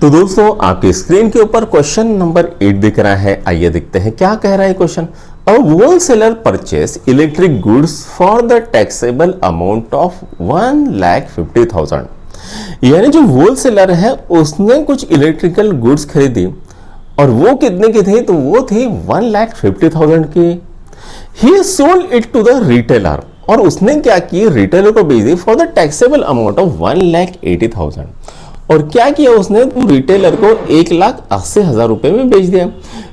तो दोस्तों आपकी स्क्रीन के ऊपर क्वेश्चन नंबर 8 दिख रहा है। आइए देखते हैं क्या कह रहा है question. A wholesaler purchase electric goods for the taxable amount of 1,50,000। यानी जो होलसेलर है उसने कुछ इलेक्ट्रिकल गुड्स खरीदी और वो कितने की थी, तो वो थी 1,50,000 की। He sold it to the retailer, और उसने क्या की, रिटेलर को बेच दी for the taxable amount of 1,80,000। और क्या किया उसने, तो रिटेलर को 1,80,000 रुपए में बेच दिया।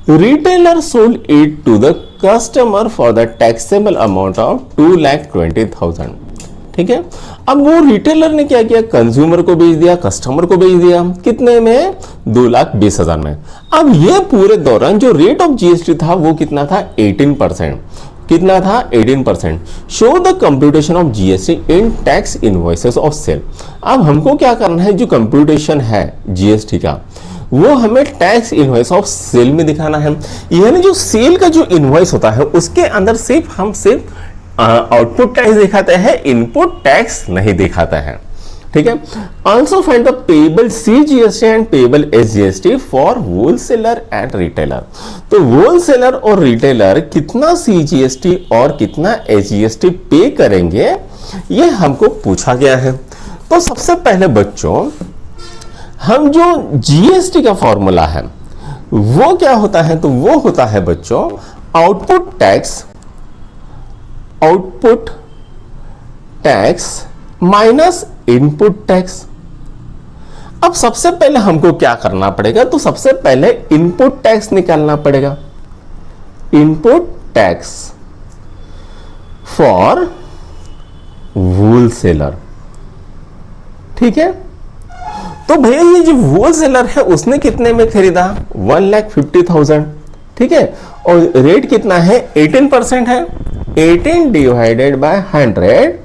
Retailer sold it to the customer for the taxable amount of 2,20,000। ठीक है, अब वो रिटेलर ने क्या किया, कंज्यूमर को बेच दिया, कस्टमर को बेच दिया, कितने में, 2,20,000 में। अब ये पूरे दौरान जो रेट ऑफ जीएसटी था वो कितना था, 18%। कितना था, 18%। Show the computation of GST in tax invoices of sale. अब हमको क्या करना है, जो कंप्यूटेशन है जीएसटी का वो हमें टैक्स इनवॉइस ऑफ सेल में दिखाना है। यानी जो सेल का जो इनवॉइस होता है उसके अंदर हम सिर्फ आउटपुट टैक्स दिखाते हैं, इनपुट टैक्स नहीं दिखाता है। ठीक है, also find the payable CGST and payable SGST for wholesaler and retailer. तो होलसेलर और रिटेलर कितना सीजीएसटी और कितना एसजीएसटी पे करेंगे ये हमको पूछा गया है। तो सबसे पहले बच्चों हम जो जीएसटी का फॉर्मूला है वो क्या होता है, तो वो होता है बच्चों output tax minus input tax. अब सबसे पहले हमको क्या करना पड़ेगा, तो सबसे पहले इनपुट टैक्स निकालना पड़ेगा। Input tax for wholesaler. ठीक है, तो भैया ये जो होलसेलर है उसने कितने में खरीदा, 1,50,000। ठीक है, और रेट कितना है, 18% है। 18 डिवाइडेड बाय 100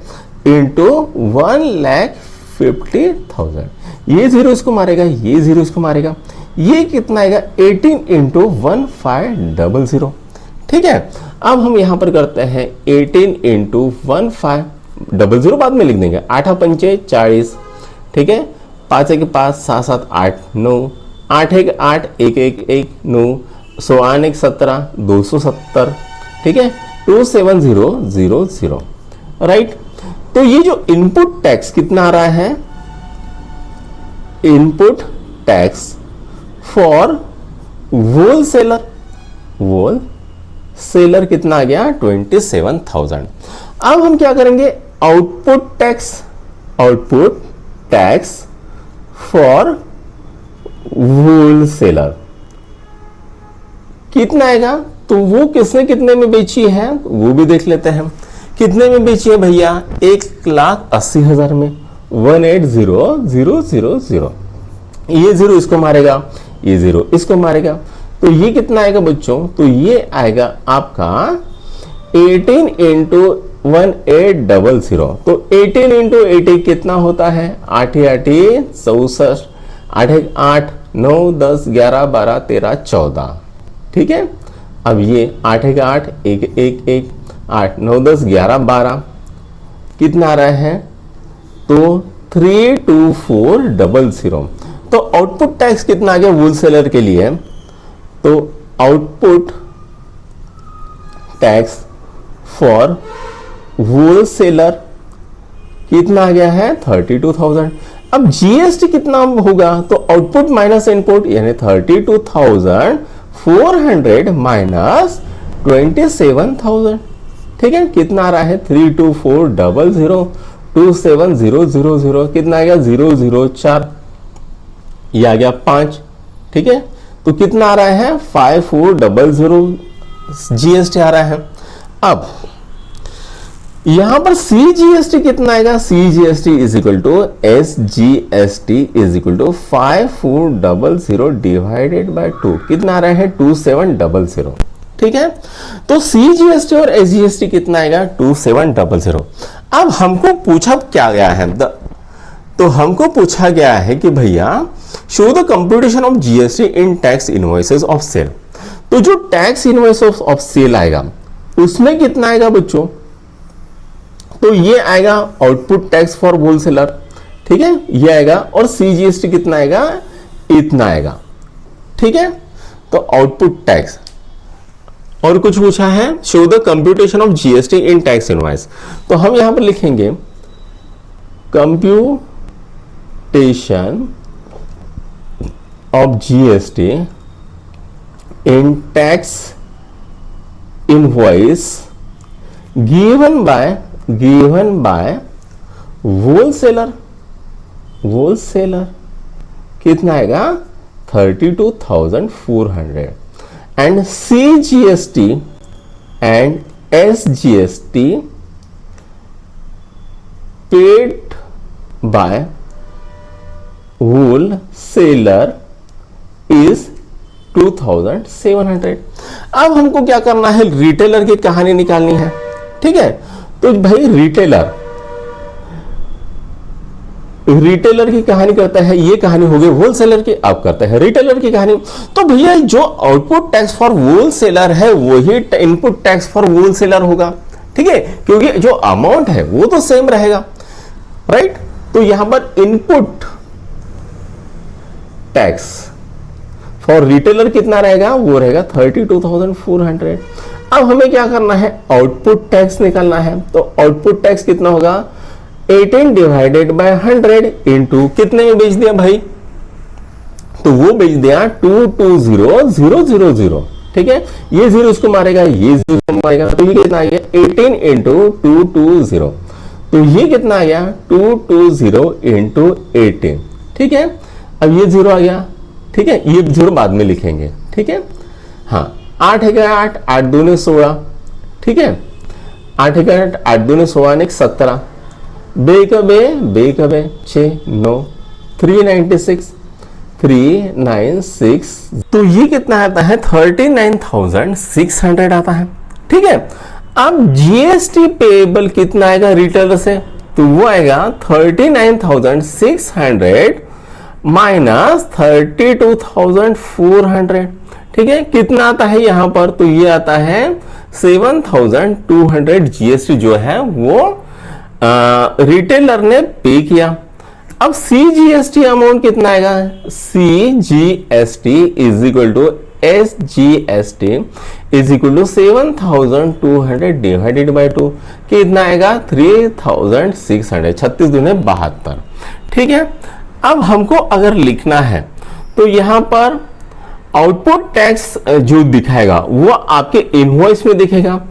इंटू 1,50,000। ये जीरो इसको मारेगा, ये जीरो इसको मारेगा, ये कितना आएगा, 18 इंटू 1,500। ठीक है, अब हम यहां पर करते हैं 18 इंटू 1,500, बाद में लिख देंगे, 8 पंचे 40। ठीक है, 5 1 5 7 7 8 9, 8 1 8 1 1 1 9, 100 1 17 270। ठीक है, 27000, राइट। तो ये जो इनपुट टैक्स कितना आ रहा है, इनपुट टैक्स फॉर होलसेलर कितना आ गया, 27,000। अब हम क्या करेंगे, आउटपुट टैक्स फॉर होलसेलर कितना आएगा, तो वो किसने कितने में बेची है वो भी देख लेते हैं। कितने में बेची है भैया, 1,80,000 में, 1,80,000। ये जीरो इसको मारेगा, ये जीरो इसको मारेगा, तो ये कितना आएगा बच्चों, तो ये आएगा आपका 18 इंटू 1,800। तो 18 इंटू 80 कितना होता है, 8 8 64, 8 1 8 9 10 11 12 13 14। ठीक है, अब ये 8 1 8 1 1 1 8 9 10 11 12 कितना आ रहा है, तो 32400। तो आउटपुट टैक्स कितना आ गया होलसेलर के लिए, तो आउटपुट टैक्स फॉर होलसेलर कितना आ गया है, 32,000। अब जीएसटी कितना होगा, तो आउटपुट माइनस इनपुट, यानी 32,400 माइनस 27,000। ठीक है, कितना आ रहा है, 32400 27000, कितना आ गया, 004, ये आ गया 5। ठीक है, तो कितना आ रहा है, 5400 जीएसटी आ रहा है। अब यहां पर सीजीएसटी कितना आएगा, CGST is equal to SGST is equal to 5400 divided by 2, कितना आ रहा है, 2700। ठीक है, तो सीजीएसटी और एसजीएसटी कितना आएगा, 2700। अब हमको पूछा क्या गया है, तो हमको पूछा गया है कि भैया show the computation of GST in tax invoices of sale. तो जो टैक्स इनवॉइस ऑफ सेल आएगा उसमें कितना आएगा बच्चों, तो ये आएगा आउटपुट टैक्स फॉर होलसेलर। ठीक है, ये आएगा, और सीजीएसटी कितना आएगा, इतना आएगा, ठीक है। तो आउटपुट टैक्स, और कुछ पूछा है show the computation of GST in tax invoice, तो हम यहां पर लिखेंगे computation of GST in tax invoice given by wholesaler कितना आएगा 32,400 and CGST and SGST paid by wholesaler is 2,700। अब हमको क्या करना है, रिटेलर की कहानी निकालनी है, ठीक है। तो भाई रिटेलर की कहानी करता है, ये कहानी हो गई होलसेलर की, अब करते हैं रिटेलर की कहानी। तो भैया जो आउटपुट टैक्स फॉर होलसेलर है वही इनपुट टैक्स फॉर होलसेलर होगा, ठीक है, क्योंकि जो अमाउंट है वो तो सेम रहेगा, राइट। तो यहां पर इनपुट टैक्स फॉर रिटेलर कितना रहेगा, वो रहेगा 32,400। अब हमें क्या करना है, आउटपुट टैक्स निकालना है। तो आउटपुट टैक्स कितना होगा 18 डिवाइडेड बाय 100 इंटू कितने में बेच दिया भाई, तो वो बेच दिया 220000, ठीक है। ये जीरो इसको मारेगा, ये जीरो इसको मारेगा, तो ये कितना आ गया 18 इंटू 220, तो ये कितना आ गया 220 इंटू 18, ठीक है। अब ये जीरो आ गया, ठीक है, ये जीरो बाद में लिखेंगे, ठीक है। हाँ 8 है क्या 8, 8 दूने 16, ठीक है, 8 है क्या 8 दूने 16 ने 17, बे कबे 6 9 396, तो ये कितना आता है 39,600 आता है, ठीक है। अब जीएसटी पेएबल कितना आएगा रिटेलर से, तो वो आएगा 39,600 माइनस 32,400, ठीक है। कितना आता है यहां पर, तो ये आता है 7,200 जीएसटी जो है वो रिटेलर ने पे किया। अब CGST अमाउंट कितना आएगा, CGST is equal to SGST is equal to 7,200 divided by 2, कितना आएगा 3,600, 36 दूने 72, ठीक है। अब हमको अगर लिखना है तो यहां पर आउटपुट टैक्स जो दिखाएगा वो आपके इनवॉइस में दिखेगा,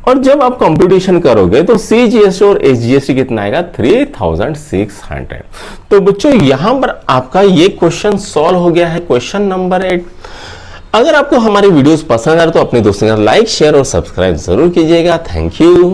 और जब आप कंप्यूटेशन करोगे तो CGST और SGST कितना आएगा 3,600। तो बच्चों यहां पर आपका ये क्वेश्चन सॉल्व हो गया है, क्वेश्चन नंबर 8। अगर आपको हमारी वीडियोस पसंद आए तो अपने दोस्तों के साथ लाइक शेयर और सब्सक्राइब जरूर कीजिएगा। Thank you.